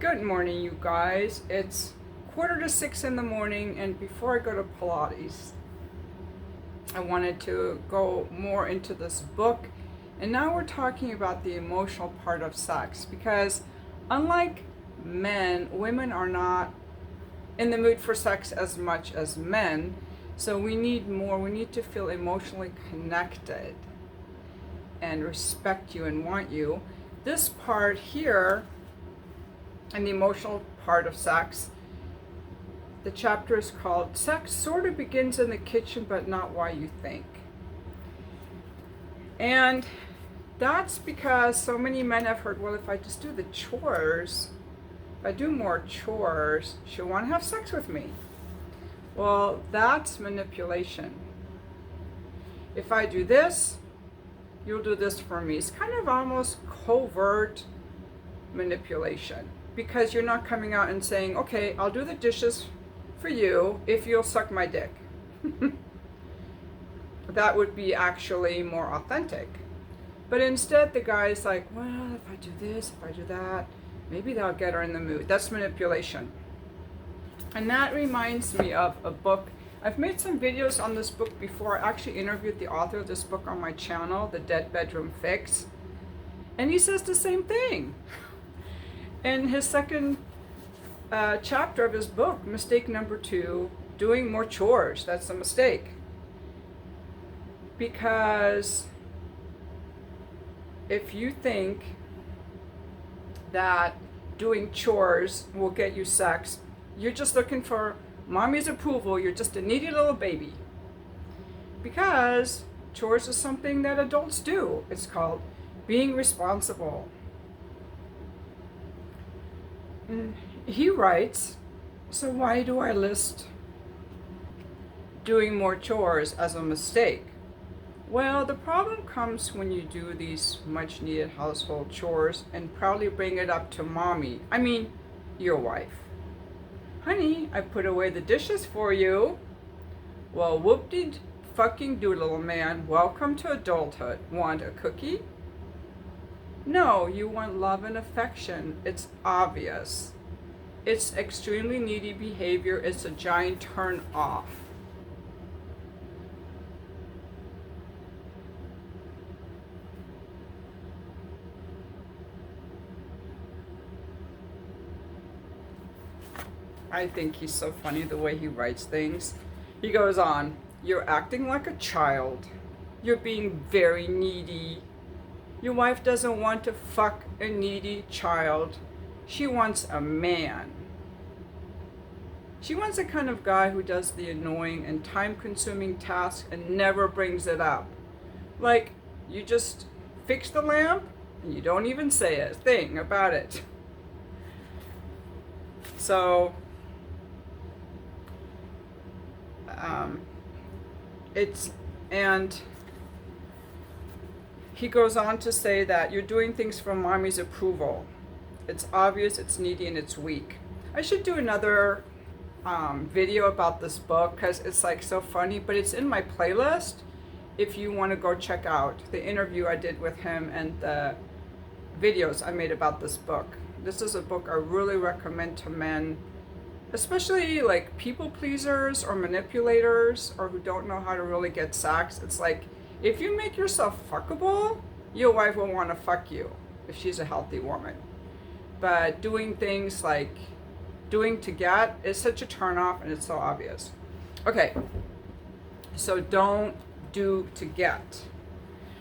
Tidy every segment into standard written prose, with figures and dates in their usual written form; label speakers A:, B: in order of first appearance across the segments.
A: Good morning, you guys. It's 5:45 in the morning, and before I go to Pilates, I wanted to go more into this book. And now we're talking about the emotional part of sex because, unlike men, women are not in the mood for sex as much as men. So we need more. We need to feel emotionally connected and respect you and want you. This part here, and the emotional part of sex, the chapter is called Sex Sort of Begins in the Kitchen but Not Why You Think. And that's because so many men have heard, well, if I just do the chores, if I do more chores, she'll want to have sex with me. Well, that's manipulation. If I do this, you'll do this for me. It's kind of almost covert manipulation, because you're not coming out and saying, okay, I'll do the dishes for you if you'll suck my dick. That would be actually more authentic. But instead the guy's like, well, if I do this, if I do that, maybe that'll get her in the mood. That's manipulation. And that reminds me of a book. I've made some videos on this book before. I actually interviewed the author of this book on my channel, The Dead Bedroom Fix. And he says the same thing. In his second chapter of his book, mistake number 2, doing more chores. That's a mistake. Because if you think that doing chores will get you sex, you're just looking for mommy's approval. You're just a needy little baby. Because chores is something that adults do. It's called being responsible. He writes, so why do I list doing more chores as a mistake? Well, the problem comes when you do these much needed household chores and proudly bring it up to mommy. I mean, your wife. Honey, I put away the dishes for you. Well, whoop-de-fucking-do, little man. Welcome to adulthood. Want a cookie? No, you want love and affection. It's obvious. It's extremely needy behavior. It's a giant turn off. I think he's so funny the way he writes things. He goes on, you're acting like a child. You're being very needy. Your wife doesn't want to fuck a needy child. She wants a man. She wants a kind of guy who does the annoying and time-consuming task and never brings it up. Like, you just fix the lamp and you don't even say a thing about it. So, he goes on to say that you're doing things for mommy's approval. It's obvious, it's needy, and it's weak. I should do another video about this book because it's like so funny, but it's in my playlist if you want to go check out the interview I did with him and the videos I made about this book. This is a book I really recommend to men, especially like people pleasers or manipulators or who don't know how to really get sex. It's like, if you make yourself fuckable, your wife will want to fuck you if she's a healthy woman. But doing things like doing to get is such a turnoff and it's so obvious. Okay, so don't do to get.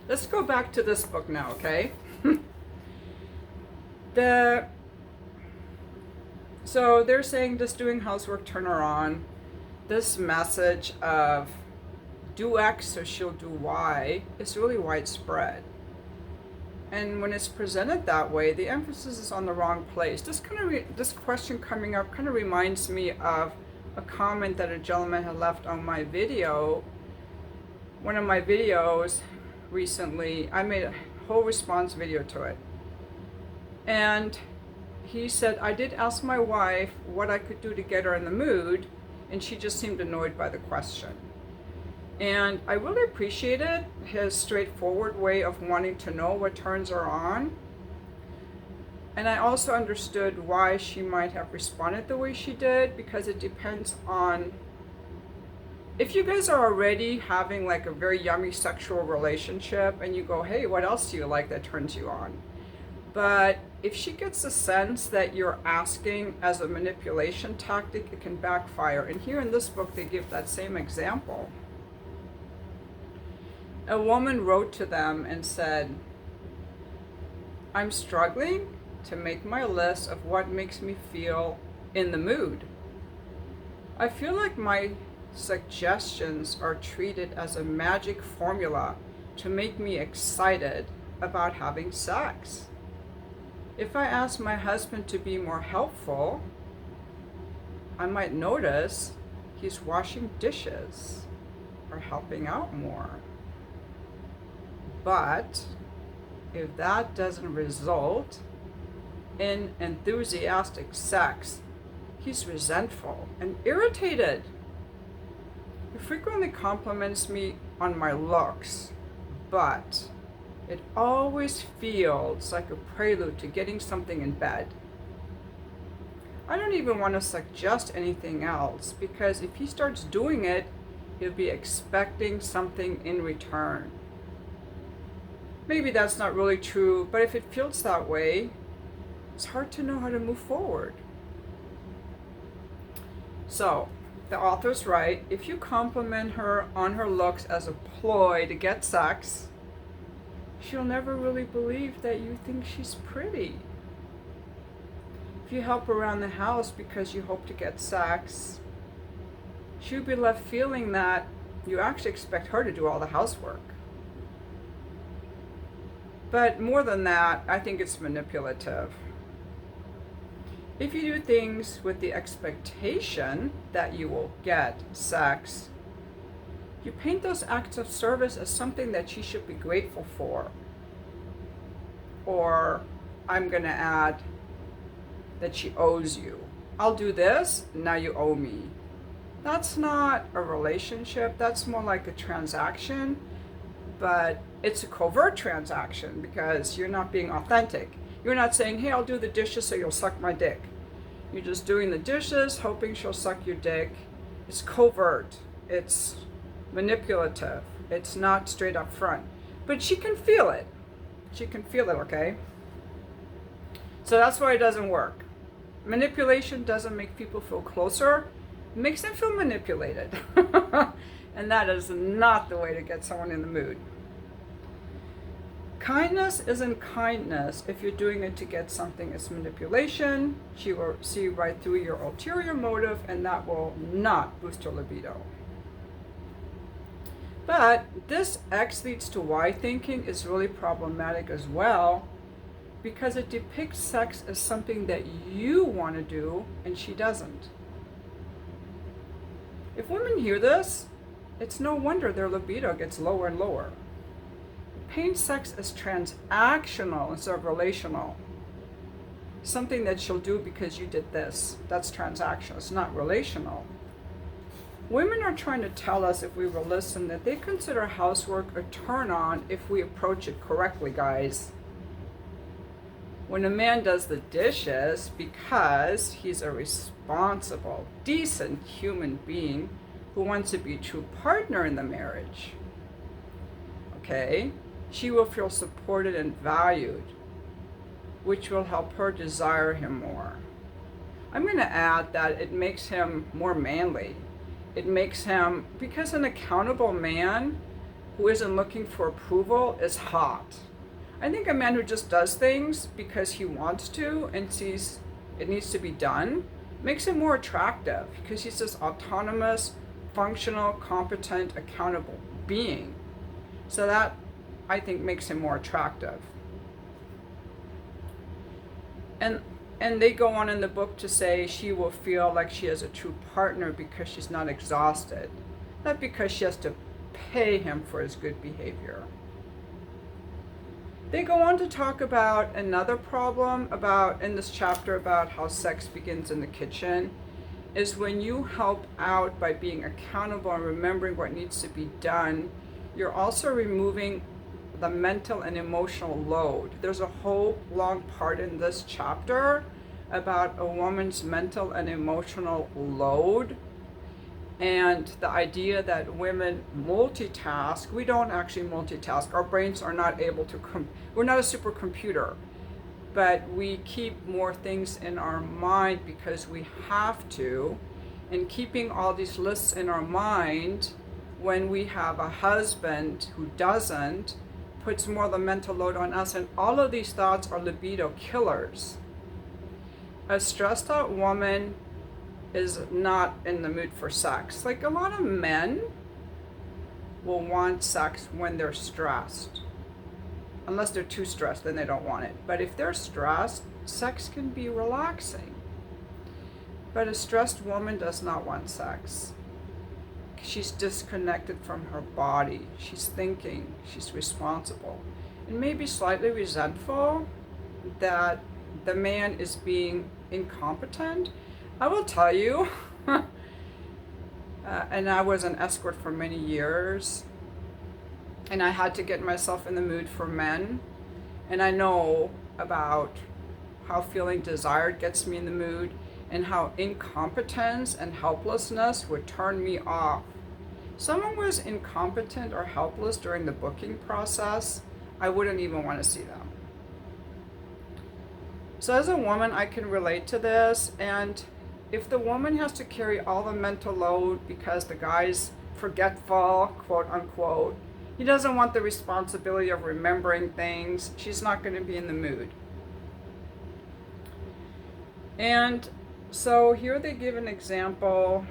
A: Let's go back to this book now, okay? So they're saying just doing housework, turn her on. This message of do X so she'll do Y is really widespread. And when it's presented that way, the emphasis is on the wrong place. This question coming up kind of reminds me of a comment that a gentleman had left on my video. One of my videos recently, I made a whole response video to it. And he said, I did ask my wife what I could do to get her in the mood, and she just seemed annoyed by the question. And I really appreciated his straightforward way of wanting to know what turns her on. And I also understood why she might have responded the way she did, because it depends on if you guys are already having like a very yummy sexual relationship and you go, hey, what else do you like that turns you on? But if she gets the sense that you're asking as a manipulation tactic, it can backfire. And here in this book, they give that same example. A woman wrote to them and said, I'm struggling to make my list of what makes me feel in the mood. I feel like my suggestions are treated as a magic formula to make me excited about having sex. If I ask my husband to be more helpful, I might notice he's washing dishes or helping out more. But if that doesn't result in enthusiastic sex, he's resentful and irritated. He frequently compliments me on my looks, but it always feels like a prelude to getting something in bed. I don't even want to suggest anything else, because if he starts doing it, he'll be expecting something in return. Maybe that's not really true, but if it feels that way, it's hard to know how to move forward. So, the author's right. If you compliment her on her looks as a ploy to get sex, she'll never really believe that you think she's pretty. If you help around the house because you hope to get sex, she'll be left feeling that you actually expect her to do all the housework. But more than that, I think it's manipulative. If you do things with the expectation that you will get sex, you paint those acts of service as something that she should be grateful for. Or I'm going to add that she owes you. I'll do this, now you owe me. That's not a relationship, that's more like a transaction, but it's a covert transaction because you're not being authentic. You're not saying, hey, I'll do the dishes so you'll suck my dick. You're just doing the dishes, hoping she'll suck your dick. It's covert. It's manipulative. It's not straight up front. But she can feel it. She can feel it, okay? So that's why it doesn't work. Manipulation doesn't make people feel closer. It makes them feel manipulated. And that is not the way to get someone in the mood. Kindness isn't kindness if you're doing it to get something. It's manipulation. She will see right through your ulterior motive, and that will not boost her libido. But this X leads to Y thinking is really problematic as well, because it depicts sex as something that you want to do and she doesn't. If women hear this, it's no wonder their libido gets lower and lower. Paint sex as transactional instead of relational. Something that she'll do because you did this. That's transactional. It's not relational. Women are trying to tell us, if we will listen, that they consider housework a turn on if we approach it correctly, guys. When a man does the dishes because he's a responsible, decent human being who wants to be a true partner in the marriage, okay, she will feel supported and valued, which will help her desire him more. I'm going to add that it makes him more manly. It makes him, because an accountable man who isn't looking for approval is hot. I think a man who just does things because he wants to and sees it needs to be done makes him more attractive, because he's this autonomous, functional, competent, accountable being. So that, I think, makes him more attractive. And they go on in the book to say she will feel like she has a true partner because she's not exhausted, not because she has to pay him for his good behavior. They go on to talk about another problem about in this chapter about how sex begins in the kitchen, is when you help out by being accountable and remembering what needs to be done, you're also removing the mental and emotional load. There's a whole long part in this chapter about a woman's mental and emotional load, and the idea that women multitask. We don't actually multitask. Our brains are not able to, we're not a supercomputer, but we keep more things in our mind because we have to. And keeping all these lists in our mind, when we have a husband who doesn't, puts more of the mental load on us. And all of these thoughts are libido killers. A stressed out woman is not in the mood for sex. Like, a lot of men will want sex when they're stressed. Unless they're too stressed, then they don't want it. But if they're stressed, sex can be relaxing. But a stressed woman does not want sex. She's disconnected from her body. She's thinking, she's responsible, and maybe slightly resentful that the man is being incompetent. I will tell you, and I was an escort for many years, and I had to get myself in the mood for men, and I know about how feeling desired gets me in the mood, and how incompetence and helplessness would turn me off. Someone was incompetent or helpless during the booking process, I wouldn't even want to see them. So as a woman, I can relate to this, and if the woman has to carry all the mental load because the guy's forgetful, quote unquote, he doesn't want the responsibility of remembering things, she's not going to be in the mood. And so here they give an example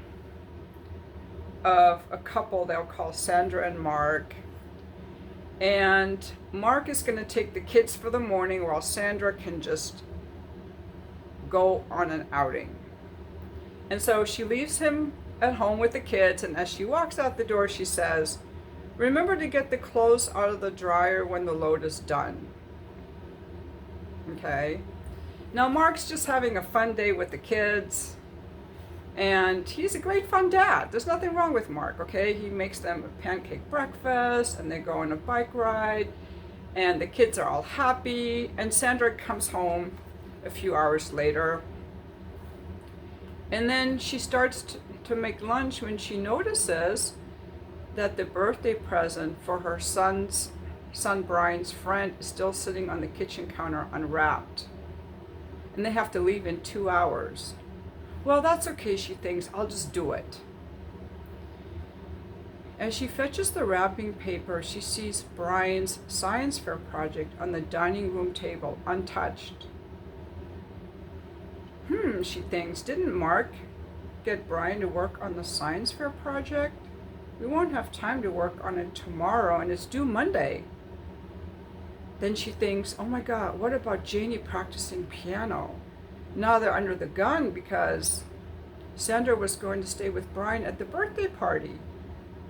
A: of a couple they'll call Sandra and Mark. And Mark is going to take the kids for the morning while Sandra can just go on an outing. And so she leaves him at home with the kids, and as she walks out the door, she says, "Remember to get the clothes out of the dryer when the load is done." Okay? Now Mark's just having a fun day with the kids, and he's a great fun dad. There's nothing wrong with Mark, okay? He makes them a pancake breakfast, and they go on a bike ride, and the kids are all happy, and Sandra comes home a few hours later, and then she starts to make lunch when she notices that the birthday present for her son Brian's friend is still sitting on the kitchen counter unwrapped. And they have to leave in 2 hours. Well, that's okay, she thinks, I'll just do it. As she fetches the wrapping paper, she sees Brian's science fair project on the dining room table, untouched. She thinks, didn't Mark get Brian to work on the science fair project? We won't have time to work on it tomorrow, and it's due Monday. Then she thinks, oh my God, what about Janie practicing piano? Now they're under the gun because Sandra was going to stay with Brian at the birthday party.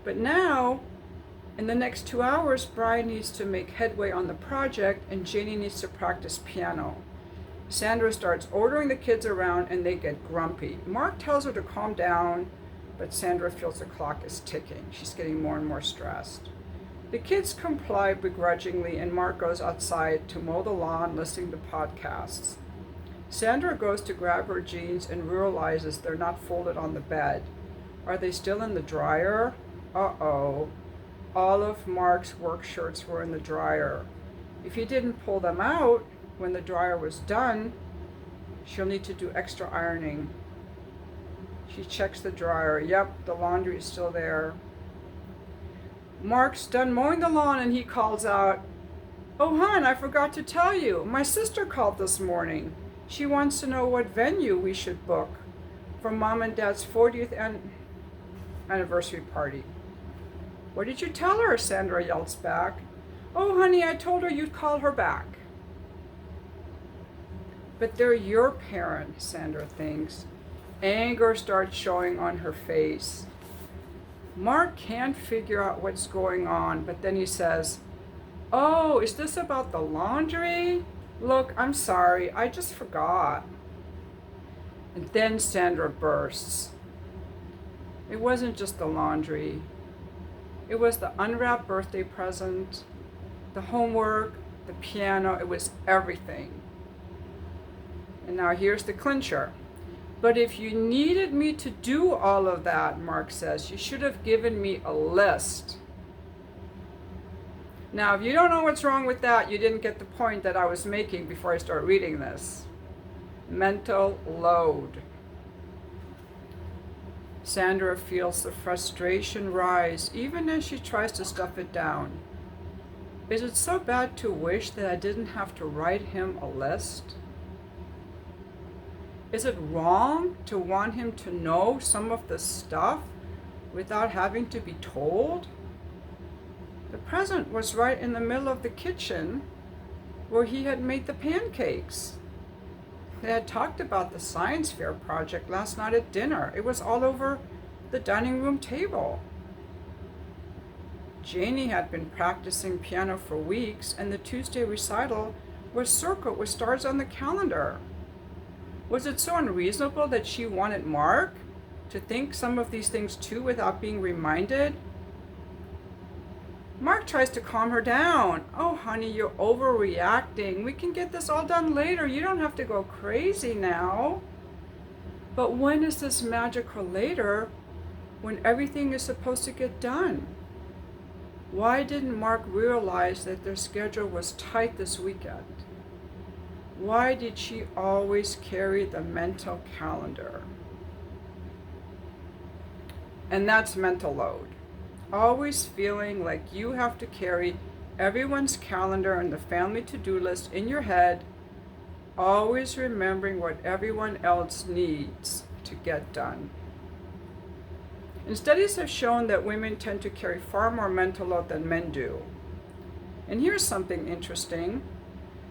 A: But now, in the next 2 hours, Brian needs to make headway on the project and Janie needs to practice piano. Sandra starts ordering the kids around and they get grumpy. Mark tells her to calm down, but Sandra feels the clock is ticking. She's getting more and more stressed. The kids comply begrudgingly, and Mark goes outside to mow the lawn, listening to podcasts. Sandra goes to grab her jeans and realizes they're not folded on the bed. Are they still in the dryer? Uh-oh. All of Mark's work shirts were in the dryer. If he didn't pull them out when the dryer was done, she'll need to do extra ironing. She checks the dryer. Yep, the laundry is still there. Mark's done mowing the lawn and he calls out, "Oh, hon, I forgot to tell you. My sister called this morning. She wants to know what venue we should book for Mom and Dad's 40th anniversary party." "What did you tell her?" Sandra yells back. "Oh, honey, I told her you'd call her back." But they're your parents, Sandra thinks. Anger starts showing on her face. Mark can't figure out what's going on, but then he says, "Oh, is this about the laundry? Look, I'm sorry, I just forgot." And then Sandra bursts. It wasn't just the laundry. It was the unwrapped birthday present, the homework, the piano, it was everything. And now here's the clincher. But if you needed me to do all of that, Mark says, you should have given me a list. Now, if you don't know what's wrong with that, you didn't get the point that I was making before I start reading this. Mental load. Sandra feels the frustration rise even as she tries to stuff it down. Is it so bad to wish that I didn't have to write him a list? Is it wrong to want him to know some of the stuff without having to be told? The present was right in the middle of the kitchen where he had made the pancakes. They had talked about the science fair project last night at dinner. It was all over the dining room table. Janie had been practicing piano for weeks, and the Tuesday recital was circled with stars on the calendar. Was it so unreasonable that she wanted Mark to think some of these things too without being reminded? Mark tries to calm her down. Oh, honey, you're overreacting. We can get this all done later. You don't have to go crazy now. But when is this magical later when everything is supposed to get done? Why didn't Mark realize that their schedule was tight this weekend? Why did she always carry the mental calendar? And that's mental load. Always feeling like you have to carry everyone's calendar and the family to-do list in your head, always remembering what everyone else needs to get done. And studies have shown that women tend to carry far more mental load than men do. And here's something interesting,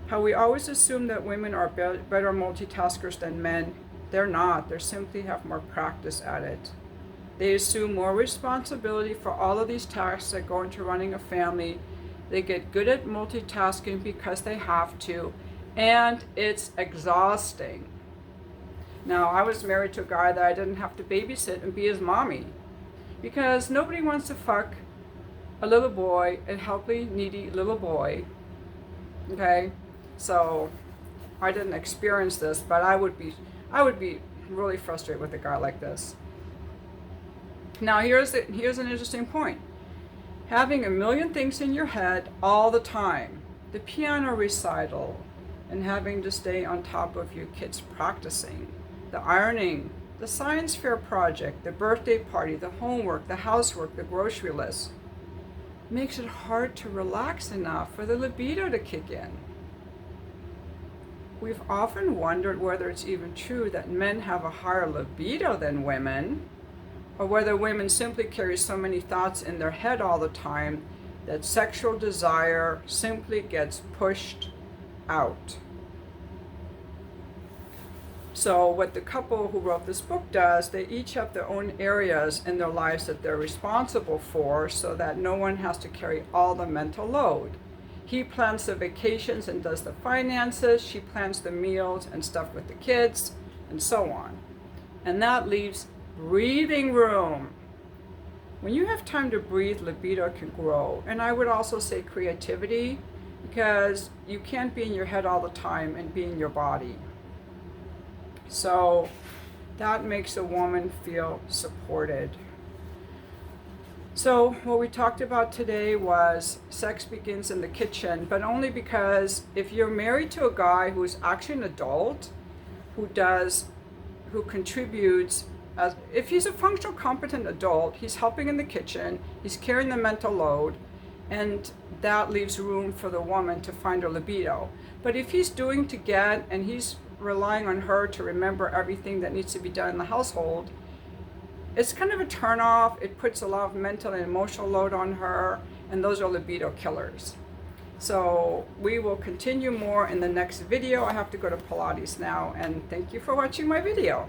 A: how we always assume that women are better multitaskers than men. They're not, they simply have more practice at it. They assume more responsibility for all of these tasks that go into running a family. They get good at multitasking because they have to, and it's exhausting. Now, I was married to a guy that I didn't have to babysit and be his mommy, because nobody wants to fuck a little boy, a healthy, needy little boy. Okay, so I didn't experience this, but I would be really frustrated with a guy like this. Now here's an interesting point. Having a million things in your head all the time, the piano recital, and having to stay on top of your kids practicing, the ironing, the science fair project, the birthday party, the homework, the housework, the grocery list, makes it hard to relax enough for the libido to kick in. We've often wondered whether it's even true that men have a higher libido than women, or whether women simply carry so many thoughts in their head all the time that sexual desire simply gets pushed out. So what the couple who wrote this book does, they each have their own areas in their lives that they're responsible for so that no one has to carry all the mental load. He plans the vacations and does the finances, she plans the meals and stuff with the kids, and so on. And that leaves breathing room. When you have time to breathe, libido can grow. And I would also say creativity, because you can't be in your head all the time and be in your body. So that makes a woman feel supported. So what we talked about today was sex begins in the kitchen, but only because if you're married to a guy who's actually an adult, who contributes, if he's a functional, competent adult, he's helping in the kitchen, he's carrying the mental load, and that leaves room for the woman to find her libido. But if he's doing to get, and he's relying on her to remember everything that needs to be done in the household, it's kind of a turn-off. It puts a lot of mental and emotional load on her, and those are libido killers. So we will continue more in the next video. I have to go to Pilates now, and thank you for watching my video.